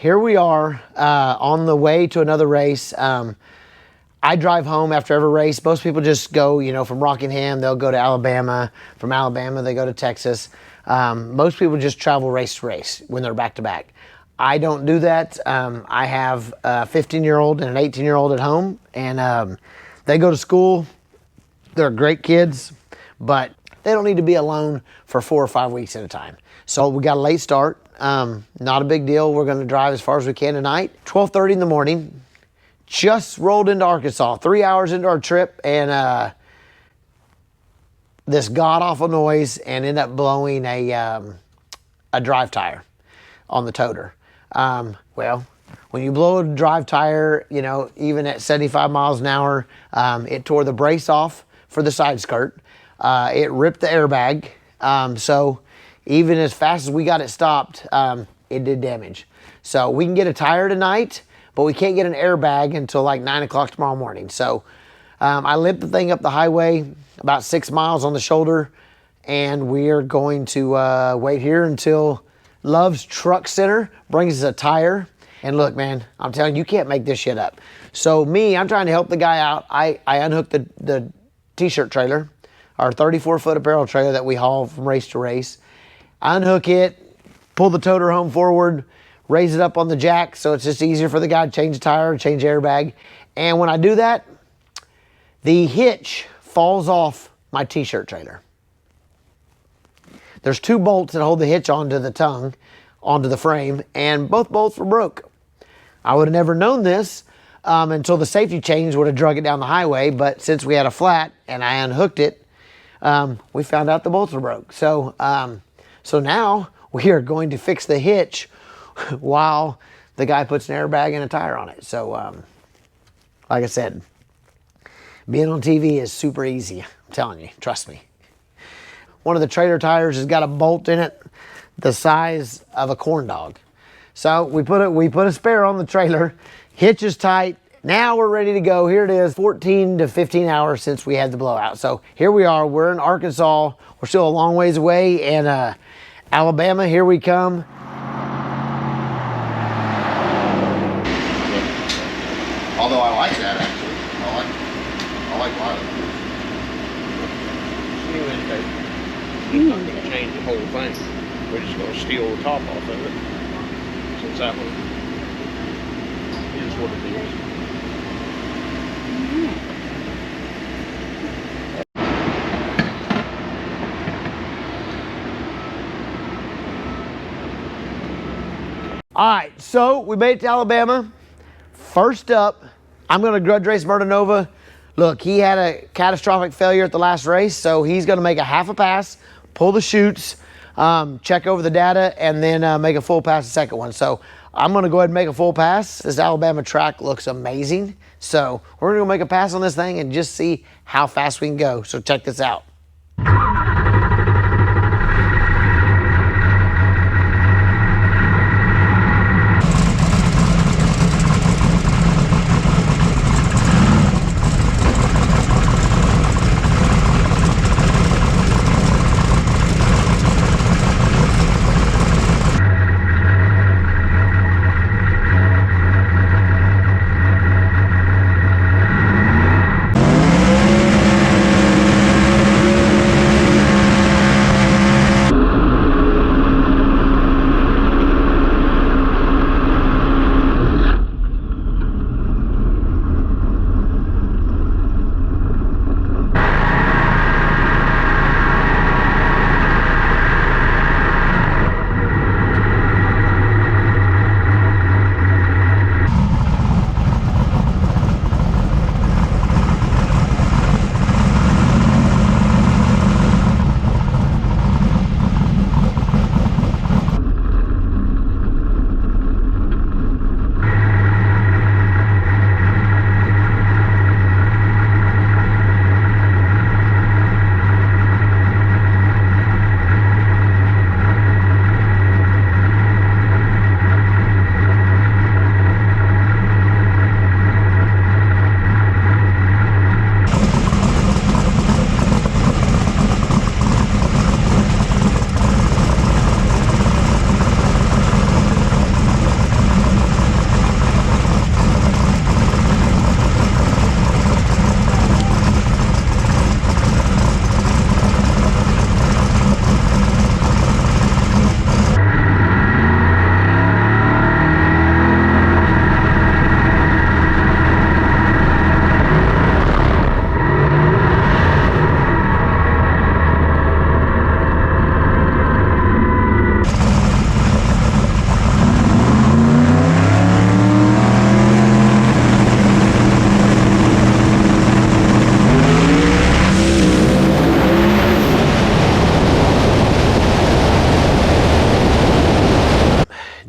here we are on the way to another race. I drive home after every race. Most people just go, you know, from Rockingham, they'll go to Alabama. From Alabama, they go to Texas. Most people just travel race to race when they're back to back. I don't do that. I have a 15-year-old and an 18-year-old at home, and they go to school. They're great kids, but they don't need to be alone for 4 or 5 weeks at a time. So we got a late start. Not a big deal. We're going to drive as far as we can tonight. 12:30 in the morning. Just rolled into Arkansas, 3 hours into our trip, and this god-awful noise, and ended up blowing a drive tire on the toter. Well, when you blow a drive tire, you know, even at 75 miles an hour, it tore the brace off for the side skirt. It ripped the airbag. So even as fast as we got it stopped, it did damage. So we can get a tire tonight, but we can't get an airbag until like 9 o'clock tomorrow morning. So I limped the thing up the highway about 6 miles on the shoulder, and we are going to wait here until Love's Truck Center brings us a tire. And look, man, I'm telling you, you can't make this shit up. So I'm trying to help the guy out. I unhooked the t-shirt trailer, our 34-foot apparel trailer that we haul from race to race. I unhook it, pull the toter home forward, raise it up on the jack so it's just easier for the guy to change the tire, change the airbag. And when I do that, the hitch falls off my t-shirt trailer. There's 2 bolts that hold the hitch onto the tongue, onto the frame, and both bolts were broke. I would have never known this until the safety chains would have drug it down the highway, but since we had a flat and I unhooked it, we found out the bolts were broke. So now we are going to fix the hitch while the guy puts an airbag and a tire on it. So like I said, being on TV is super easy. I'm telling you, trust me. One of the trailer tires has got a bolt in it the size of a corn dog. So we put a spare on the trailer, hitch is tight. Now we're ready to go. Here it is, 14 to 15 hours since we had the blowout. So here we are, we're in Arkansas. We're still a long ways away, and Alabama, here we come. Although I like that, actually. I like Lila. We're not going to change the whole thing. We're just going to steal the top off of it. Since that one is what it is. All right, so we made it to Alabama. First up, I'm going to grudge race Nova. Look, he had a catastrophic failure at the last race, so he's going to make a half a pass, pull the chutes, check over the data, and then make a full pass the second one. So I'm going to go ahead and make a full pass. This Alabama track looks amazing. So we're going to make a pass on this thing and just see how fast we can go. So check this out.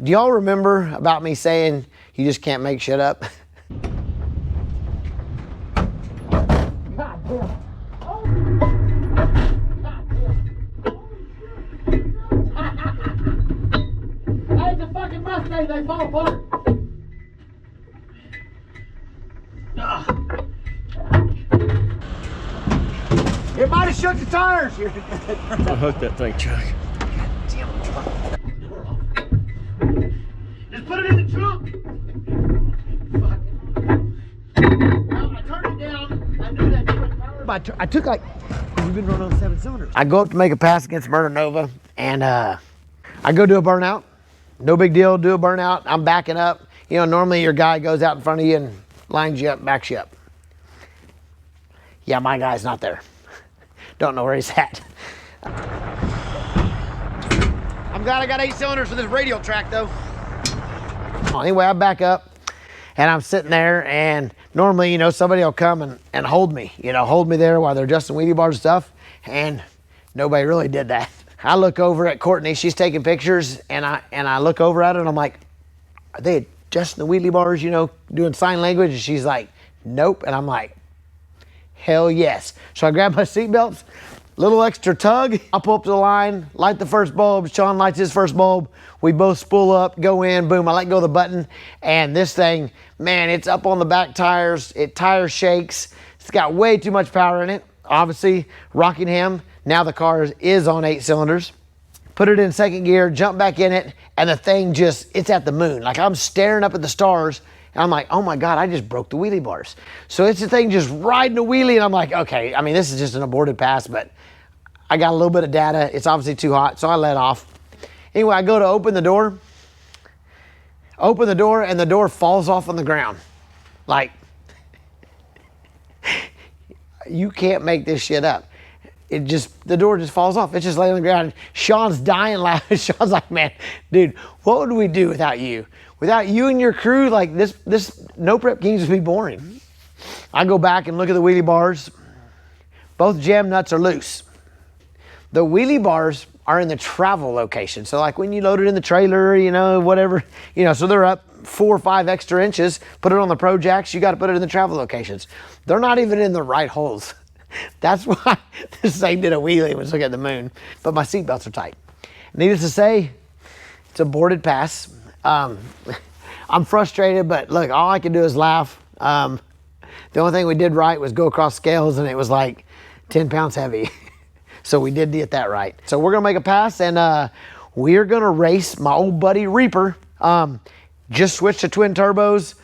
Do y'all remember about me saying you just can't make shit up? Hey, it's a fucking Mustang, they fall apart. It might have shook the tires. Unhook that thing, Chuck. Just put it in the trunk. Fuck. Well, I turned it down. I knew that power. I took like, you've been running on 7 cylinders. I go up to make a pass against Murder Nova, and I go do a burnout. No big deal, do a burnout. I'm backing up. You know, normally your guy goes out in front of you and lines you up, backs you up. Yeah, my guy's not there. Don't know where he's at. I'm glad I got 8 cylinders for this radial track though. Anyway, I back up and I'm sitting there, and normally, you know, somebody will come and hold me, you know, hold me there while they're adjusting wheelie bars and stuff, and nobody really did that. I look over at Courtney, she's taking pictures, and I look over at her and I'm like, are they adjusting the wheelie bars, you know, doing sign language? And she's like, nope. And I'm like, hell yes. So I grab my seatbelts, little extra tug. I pull up to the line, light the first bulb. Sean lights his first bulb. We both spool up, go in, boom. I let go of the button, and this thing, man, it's up on the back tires. It tire shakes. It's got way too much power in it. Obviously, Rockingham. Now the car is on 8 cylinders. Put it in second gear, jump back in it, and the thing just, it's at the moon. Like, I'm staring up at the stars, and I'm like, oh my God, I just broke the wheelie bars. So it's the thing just riding a wheelie, and I'm like, okay, I mean, this is just an aborted pass, but I got a little bit of data. It's obviously too hot, so I let off. Anyway, I go to open the door, and the door falls off on the ground. Like, you can't make this shit up. The door just falls off. It's just laying on the ground. Sean's dying laughing. Sean's like, man, dude, what would we do without you? Without you and your crew, like this No Prep Kings would be boring. I go back and look at the wheelie bars. Both jam nuts are loose. The wheelie bars are in the travel location. So like when you load it in the trailer, you know, whatever, you know, so they're up 4 or 5 extra inches, put it on the Pro Jacks, you got to put it in the travel locations. They're not even in the right holes. That's why this thing did a wheelie and was looking at the moon. But my seatbelts are tight. Needless to say, it's a boarded pass. I'm frustrated, but look, all I can do is laugh. The only thing we did right was go across scales, and it was like 10 pounds heavy. So we did get that right. So we're gonna make a pass, and we're gonna race my old buddy Reaper. Just switched to twin turbos.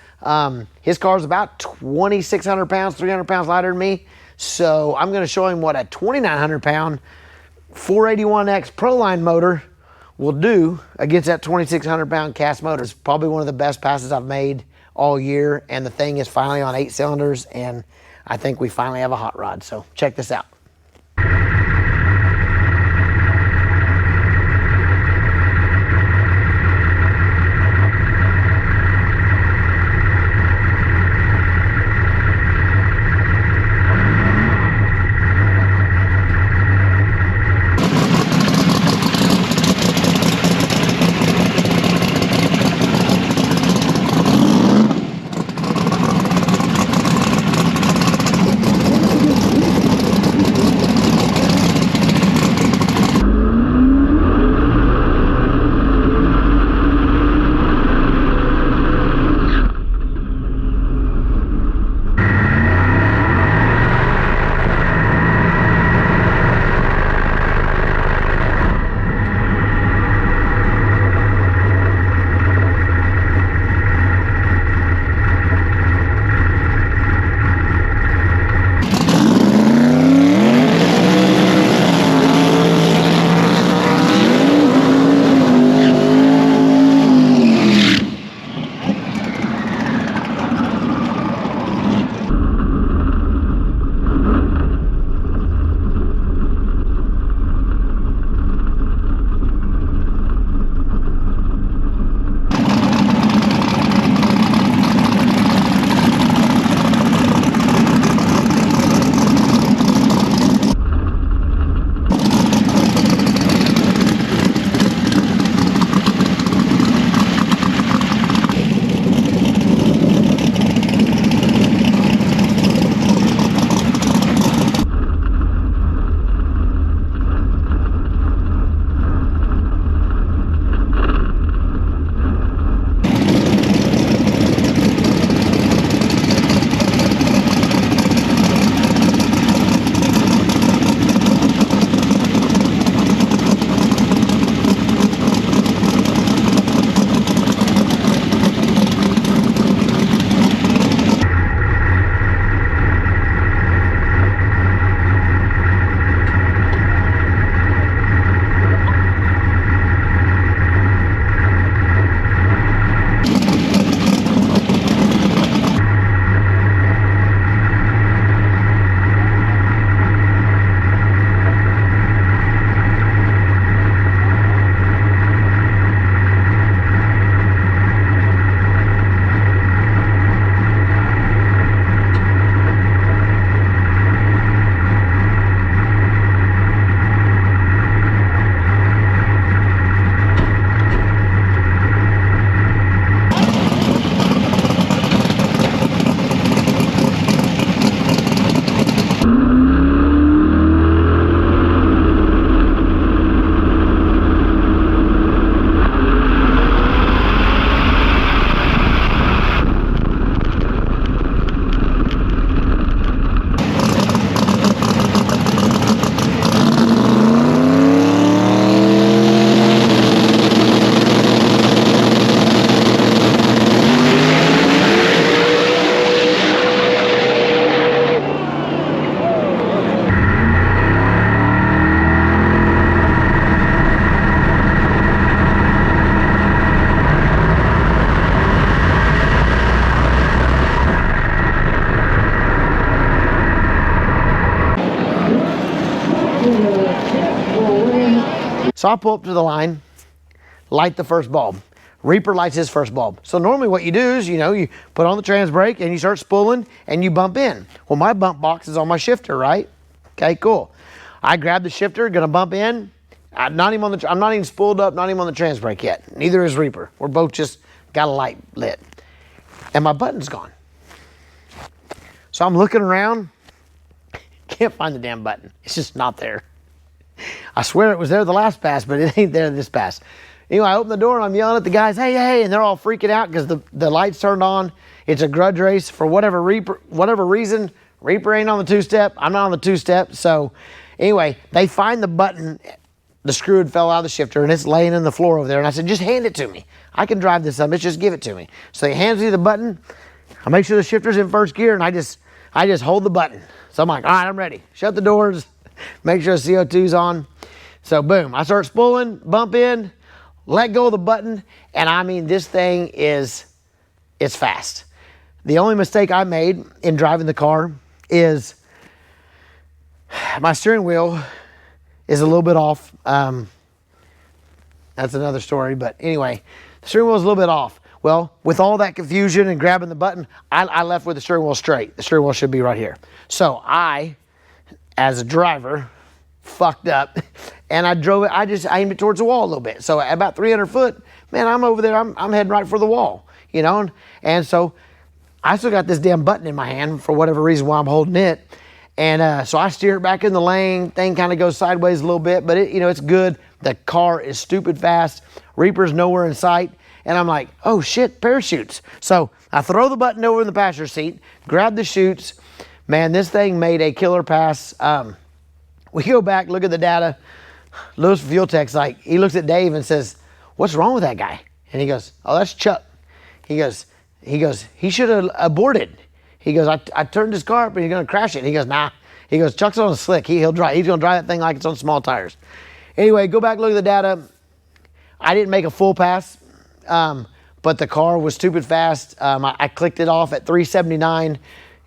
His car's about 2,600 pounds, 300 pounds lighter than me. So I'm gonna show him what a 2,900 pound 481X Proline motor will do against that 2,600 pound cast motor. It's probably one of the best passes I've made all year, and the thing is finally on 8 cylinders, and I think we finally have a hot rod. So check this out. So I pull up to the line, light the first bulb. Reaper lights his first bulb. So normally what you do is, you put on the trans brake and you start spooling and you bump in. Well, my bump box is on my shifter, right? Okay, cool. I grab the shifter, gonna bump in. I'm not even spooled up, not even on the trans brake yet. Neither is Reaper. We're both just got a light lit. And my button's gone. So I'm looking around, can't find the damn button. It's just not there. I swear it was there the last pass, but it ain't there this pass. Anyway, I open the door and I'm yelling at the guys, hey, and they're all freaking out because the lights turned on. It's a grudge race for whatever reason. Reaper ain't on the two-step. I'm not on the two-step. So anyway, they find the button. The screw had fell out of the shifter and it's laying in the floor over there. And I said, just hand it to me. I can drive this up. Just give it to me. So he hands me the button. I make sure the shifter's in first gear and I just hold the button. So I'm like, all right, I'm ready. Shut the doors. Make sure the CO2's on. So boom, I start spooling, bump in, let go of the button. And I mean, this thing it's fast. The only mistake I made in driving the car is my steering wheel is a little bit off. That's another story, but anyway, the steering wheel is a little bit off. Well, with all that confusion and grabbing the button, I left with the steering wheel straight. The steering wheel should be right here. So I, as a driver, fucked up and I drove it. I aimed it towards the wall a little bit. So at about 300 foot, man, I'm over there. I'm heading right for the wall, And so I still got this damn button in my hand for whatever reason while I'm holding it. And so I steer it back in the lane. Thing kind of goes sideways a little bit, but it's good. The car is stupid fast. Reaper's nowhere in sight. And I'm like, oh shit, parachutes. So I throw the button over in the passenger seat, grab the chutes. Man, this thing made a killer pass. We go back, look at the data. Lewis Fuel Tech's like, he looks at Dave and says, what's wrong with that guy? And he goes, oh, that's Chuck. He goes, he should have aborted. He goes, I turned his car up and he's going to crash it. And he goes, nah. He goes, Chuck's on a slick. He'll drive. He's going to drive that thing like it's on small tires. Anyway, go back, look at the data. I didn't make a full pass, but the car was stupid fast. I clicked it off at 379.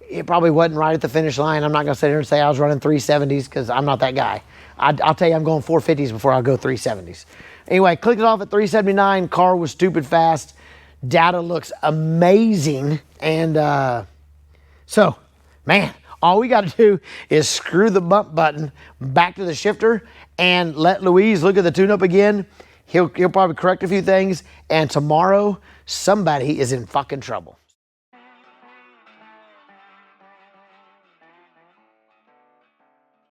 It probably wasn't right at the finish line. I'm not going to sit here and say I was running 370s because I'm not that guy. I'll tell you I'm going 450s before I'll go 370s. Anyway, clicked it off at 379. Car was stupid fast. Data looks amazing. And so, man, all we got to do is screw the bump button back to the shifter and let Louise look at the tune-up again. He'll probably correct a few things. And tomorrow, somebody is in fucking trouble.